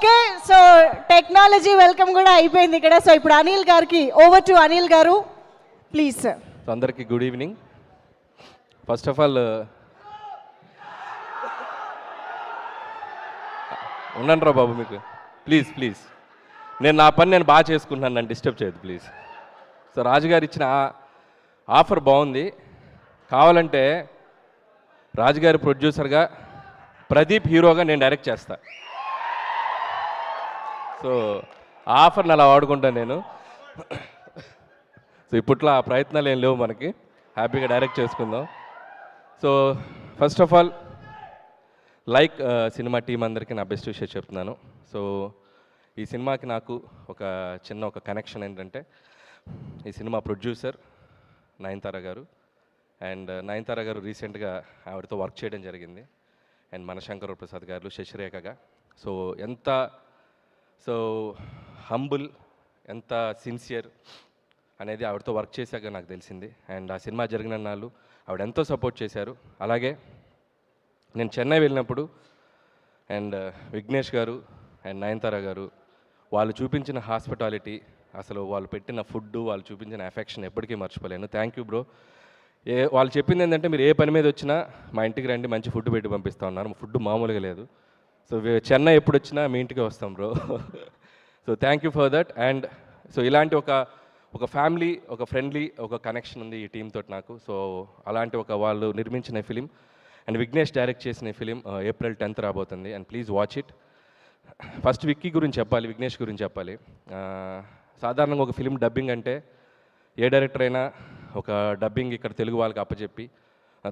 Okay, so technology welcome కూడా అయిపోయింది ఇక్కడ. సో ఇప్పుడు అనిల్ గారికి, ఓవర్ టు అనిల్ గారు ప్లీజ్ సార్. అందరికీ good evening. First of all ఉండండి రా బాబు, మీకు ప్లీజ్ ప్లీజ్ నేను నా పని నేను బాగా చేసుకుంటున్నాను, నన్ను డిస్టర్బ్ చేయదు ప్లీజ్. సో రాజుగారు ఇచ్చిన ఆఫర్ బాగుంది. కావాలంటే రాజుగారి ప్రొడ్యూసర్గా, ప్రదీప్ హీరోగా నేను డైరెక్ట్ చేస్తా. సో ఆ ఆఫర్ని అలా వాడుకుంటాను నేను. సో ఇప్పట్లో ఆ ప్రయత్నాలు ఏం లేవు మనకి, హ్యాపీగా డైరెక్ట్ చేసుకుందాం. So first of all like cinema team అందరికీ నా బెస్ట్ విషయం చెప్తున్నాను. సో ఈ సినిమాకి నాకు ఒక కనెక్షన్ ఏంటంటే, ఈ సినిమా ప్రొడ్యూసర్ నయనతార గారు. అండ్ నయనతార గారు రీసెంట్గా ఆవిడతో వర్క్ చేయడం జరిగింది. అండ్ మన శంకర్ ప్రసాద్ గారు, శశిరేఖగా. సో ఎంత హంబుల్, ఎంత సిన్సియర్ అనేది ఆవిడతో వర్క్ చేశాక నాకు తెలిసింది. అండ్ ఆ సినిమా జరిగిన నాళ్ళు ఆవిడ ఎంతో సపోర్ట్ చేశారు. అలాగే నేను చెన్నై వెళ్ళినప్పుడు అండ్ విఘ్నేష్ గారు అండ్ నయనతార గారు వాళ్ళు చూపించిన హాస్పిటాలిటీ, అసలు వాళ్ళు పెట్టిన ఫుడ్, వాళ్ళు చూపించిన ఎఫెక్షన్ ఎప్పటికీ మర్చిపోలేను. Thank you bro. వాళ్ళు చెప్పింది ఏంటంటే, మీరు ఏ పని మీద వచ్చినా మా ఇంటికి రండి, మంచి ఫుడ్ పెట్టి పంపిస్తూ ఉన్నారు. ఫుడ్ మామూలుగా లేదు. సో చెన్నై ఎప్పుడు వచ్చినా మీ ఇంటికి వస్తాం bro. So thank you for that. And so ఇలాంటి ఒక ఫ్యామిలీ, ఒక ఫ్రెండ్లీ ఒక కనెక్షన్ ఉంది ఈ టీంతో నాకు. సో అలాంటి వాళ్ళు నిర్మించిన ఫిలిం అండ్ విఘ్నేష్ డైరెక్ట్ చేసిన ఫిలిం ఏప్రిల్ 10th రాబోతుంది. And please watch it. First Vicky గురించి చెప్పాలి, విఘ్నేష్ గురించి చెప్పాలి. సాధారణంగా ఒక ఫిలిం డబ్బింగ్ అంటే ఏ డైరెక్టర్ అయినా ఒక డబ్బింగ్ ఇక్కడ తెలుగు వాళ్ళకి అప్పచెప్పి,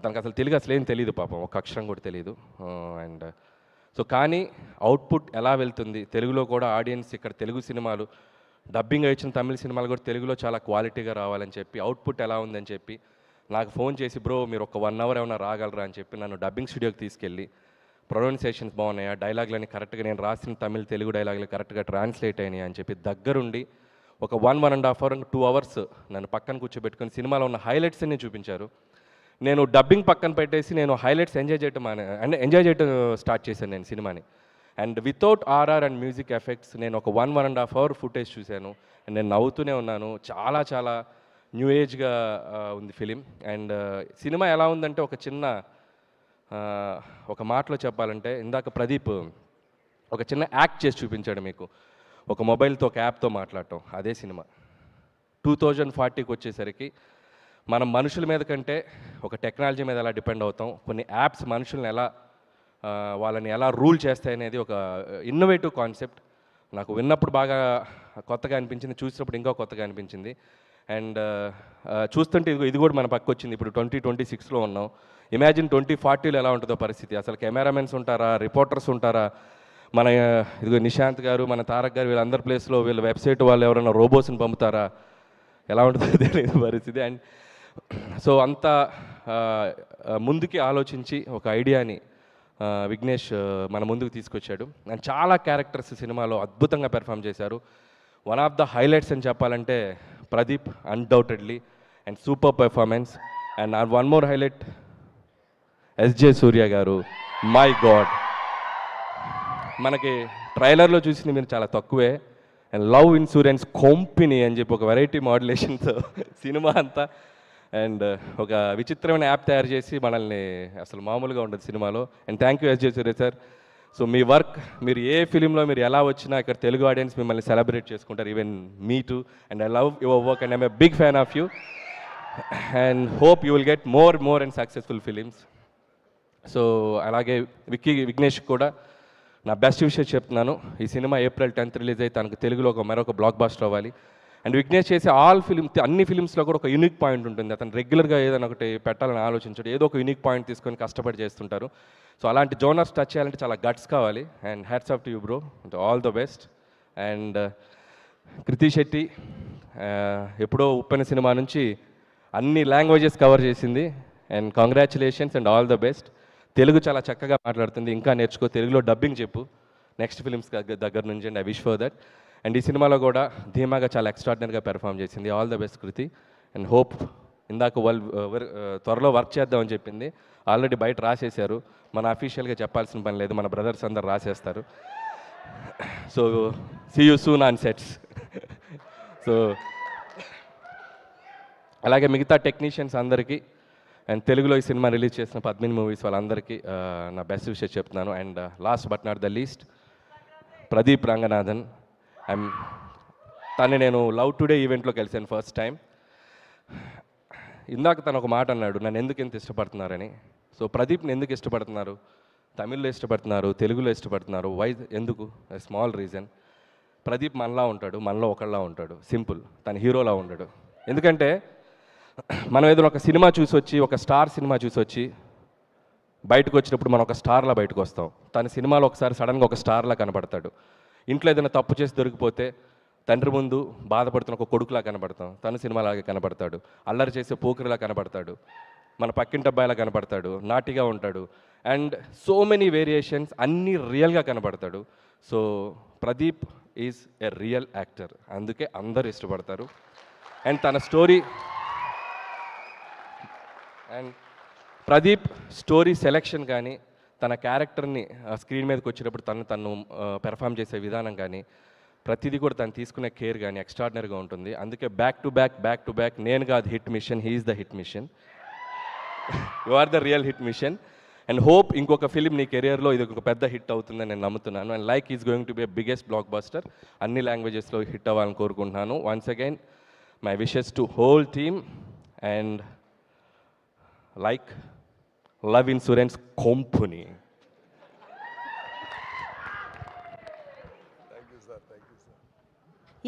తనకు అసలు తెలుగు అసలు ఏం తెలియదు పాపం, ఒక అక్షరం కూడా తెలియదు. అండ్ సో కానీ అవుట్పుట్ ఎలా వెళ్తుంది, తెలుగులో కూడా ఆడియన్స్ ఇక్కడ తెలుగు సినిమాలు డబ్బింగ్ వచ్చిన తమిళ సినిమాలు కూడా తెలుగులో చాలా క్వాలిటీగా రావాలని చెప్పి, అవుట్పుట్ ఎలా ఉందని చెప్పి నాకు ఫోన్ చేసి, బ్రో మీరు ఒక 1 hour ఏమైనా రాగలరా అని చెప్పి నన్ను డబ్బింగ్ స్టూడియోకి తీసుకెళ్ళి, ప్రొనౌన్సియేషన్స్ బాగున్నాయా, డైలాగ్లని కరెక్ట్గా, నేను రాసిన తమిళ తెలుగు డైలాగులు కరెక్ట్గా ట్రాన్స్లేట్ అయినాయి అని చెప్పి దగ్గరుండి ఒక 1.5 hour 2 hours నన్ను పక్కన కూర్చోబెట్టుకొని సినిమాలో ఉన్న హైలైట్స్ అన్ని చూపించారు. నేను డబ్బింగ్ పక్కన పెట్టేసి నేను హైలైట్స్ ఎంజాయ్ చేయటం స్టార్ట్ చేశాను నేను సినిమాని. And without RR and music effects నేను ఒక 1.5 hour ఫుటేజ్ చూశాను. అండ్ నేను నవ్వుతూనే ఉన్నాను. చాలా చాలా న్యూ ఏజ్గా ఉంది ఫిలిం. అండ్ సినిమా ఎలా ఉందంటే, ఒక మాటలో చెప్పాలంటే, ఇందాక ప్రదీప్ ఒక చిన్న యాక్ట్ చేసి చూపించాడు మీకు, ఒక మొబైల్తో ఒక యాప్తో మాట్లాడటం. అదే సినిమా 2040కి వచ్చేసరికి మనం మనుషుల మీద కంటే ఒక టెక్నాలజీ మీద ఎలా డిపెండ్ అవుతాం, కొన్ని యాప్స్ మనుషుల్ని వాళ్ళని ఎలా రూల్ చేస్తాయి అనేది ఒక ఇన్నోవేటివ్ కాన్సెప్ట్. నాకు విన్నప్పుడు బాగా కొత్తగా అనిపించింది, చూసినప్పుడు ఇంకా కొత్తగా అనిపించింది. అండ్ చూస్తుంటే ఇది కూడా మన పక్క వచ్చింది. ఇప్పుడు 2026లో ఉన్నాం. ఇమాజిన్ 2040లో ఎలా ఉంటుందో పరిస్థితి. అసలు కెమెరామెన్స్ ఉంటారా, రిపోర్టర్స్ ఉంటారా, మన ఇదిగో నిశాంత్ గారు, మన తారక్ గారు, వీళ్ళందరి ప్లేస్లో వీళ్ళ వెబ్సైట్ వాళ్ళు ఎవరైనా రోబోస్ని పంపుతారా, ఎలా ఉంటుందో తెలియదు పరిస్థితి. అండ్ సో అంత ముందుకి ఆలోచించి ఒక ఐడియాని విఘ్నేష్ మన ముందుకు తీసుకొచ్చాడు. అండ్ చాలా క్యారెక్టర్స్ సినిమాలో అద్భుతంగా పెర్ఫామ్ చేశారు. వన్ ఆఫ్ ద హైలైట్స్ అని చెప్పాలంటే Pradeep, undoubtedly, and super performance. And one more highlight, SJ Surya garu. My God, మనకి ట్రైలర్లో చూసింది మీరు చాలా తక్కువే. అండ్ లవ్ ఇన్సూరెన్స్ కంపెనీ అని చెప్పి ఒక వెరైటీ మాడ్యులేషన్తో సినిమా అంతా. అండ్ ఒక విచిత్రమైన యాప్ తయారు చేసి మనల్ని, అసలు మామూలుగా ఉండదు సినిమాలో. And thank you SJ Surya sir. So మీ వర్క్, మీరు ఏ ఫిలింలో మీరు ఎలా వచ్చినా ఇక్కడ తెలుగు ఆడియన్స్ మిమ్మల్ని సెలబ్రేట్ చేసుకుంటారు, ఈవెన్ మీ too. And I love your work and I'm a big fan of you. And hope you will get more and successful films. So అలాగే విఘ్నేష్ కూడా నా బెస్ట్ విషయం చెప్తున్నాను. ఈ సినిమా April 10th రిలీజ్ అయితే తనకు తెలుగులో మరొక బ్లాక్ బాస్టర్ అవ్వాలి. అండ్ విఘ్నేష్ చేసే అన్ని ఫిలిమ్స్లో కూడా ఒక యూనిక్ పాయింట్ ఉంటుంది. అతను రెగ్యులర్గా ఏదైనా ఒకటి పెట్టాలని ఆలోచించాడు, ఏదో ఒక యూనిక్ పాయింట్ తీసుకొని కష్టపడి చేస్తుంటారు. సో అలాంటి జోనర్స్ టచ్ చేయాలంటే చాలా గట్స్ కావాలి. And hats off to you bro, all the best. And Krithi Shetty ఎప్పుడో ఉప్పెన సినిమా నుంచి అన్ని లాంగ్వేజెస్ కవర్ చేసింది. And congratulations and all the best. Telugu చాలా చక్కగా మాట్లాడుతుంది, ఇంకా నేర్చుకో, తెలుగులో డబ్బింగ్ చెప్పు నెక్స్ట్ ఫిలిమ్స్ దగ్గర నుంచి. And I wish for that. And ఈ సినిమాలో కూడా ధీమాగా చాలా ఎక్స్ట్రాడినరీగా పెర్ఫామ్ చేసింది. All the best Kriti. And hope, ఇందాక త్వరలో వర్క్ చేద్దామని చెప్పింది, ఆల్రెడీ బయట రాసేశారు. మన అఫీషియల్గా చెప్పాల్సిన పని లేదు, మన బ్రదర్స్ అందరు రాసేస్తారు. So see you soon on sets. So అలాగే మిగతా టెక్నీషియన్స్ అందరికీ అండ్ తెలుగులో ఈ సినిమా రిలీజ్ చేసిన 18 మూవీస్ వాళ్ళందరికీ నా బెస్ట్ విషెస్ చెప్తున్నాను. And last but not the least Pradeep Ranganathan. తను నేను లవ్ టుడే ఈవెంట్లో కలిసాను ఫస్ట్ టైం. ఇందాక తను ఒక మాట అన్నాడు, నన్ను ఎందుకు ఇంత ఇష్టపడుతున్నారని. సో ప్రదీప్ని ఎందుకు ఇష్టపడుతున్నారు, తమిళ్లో ఇష్టపడుతున్నారు, తెలుగులో ఇష్టపడుతున్నారు, వై ఎందుకు? Small reason. ప్రదీప్ మనలా ఉంటాడు, మనలో ఒకళ్ళలా ఉంటాడు, సింపుల్. తన హీరోలా ఉండడు. ఎందుకంటే మనం ఏదైనా ఒక సినిమా చూసి వచ్చి, ఒక స్టార్ సినిమా చూసి వచ్చి బయటకు వచ్చినప్పుడు మనం ఒక స్టార్లా బయటకు వస్తాం. తన సినిమాలో ఒకసారి సడన్గా ఒక స్టార్లా కనపడతాడు. ఇంట్లో ఏదైనా తప్పు చేసి దొరికిపోతే తండ్రి ముందు బాధపడుతున్న ఒక కొడుకులా కనపడతాం. తను సినిమాలాగే కనపడతాడు. అల్లరి చేసే పోకిరిలా కనపడతాడు. మన పక్కింటి అబ్బాయిలా కనపడతాడు. నాటిగా ఉంటాడు. అండ్ సో మెనీ వేరియేషన్స్, అన్నీ రియల్గా కనపడతాడు. So Pradeep is a real actor. అందుకే అందరూ ఇష్టపడతారు. అండ్ తన story and Pradeep story selection కానీ, తన క్యారెక్టర్ని స్క్రీన్ మీదకి వచ్చినప్పుడు తను పెర్ఫామ్ చేసే విధానం కానీ, ప్రతిదీ కూడా తను తీసుకునే కేర్ కానీ ఎక్స్ట్రాడినరీగా ఉంటుంది. అందుకే బ్యాక్ టు బ్యాక్ నేను కాదు hit machine, he's the hit machine. You are the real hit machine. And hope ఇంకొక ఫిలిం నీ కెరియర్లో ఇది ఒక పెద్ద హిట్ అవుతుందని నేను నమ్ముతున్నాను. And like is going to be a biggest blockbuster. అన్ని లాంగ్వేజెస్లో హిట్ అవ్వాలని కోరుకుంటున్నాను. Once again my wishes to whole team and like love insurance company.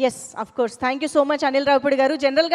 Yes, of course. Thank you so much Anil Ravipudi garu. జనరల్గా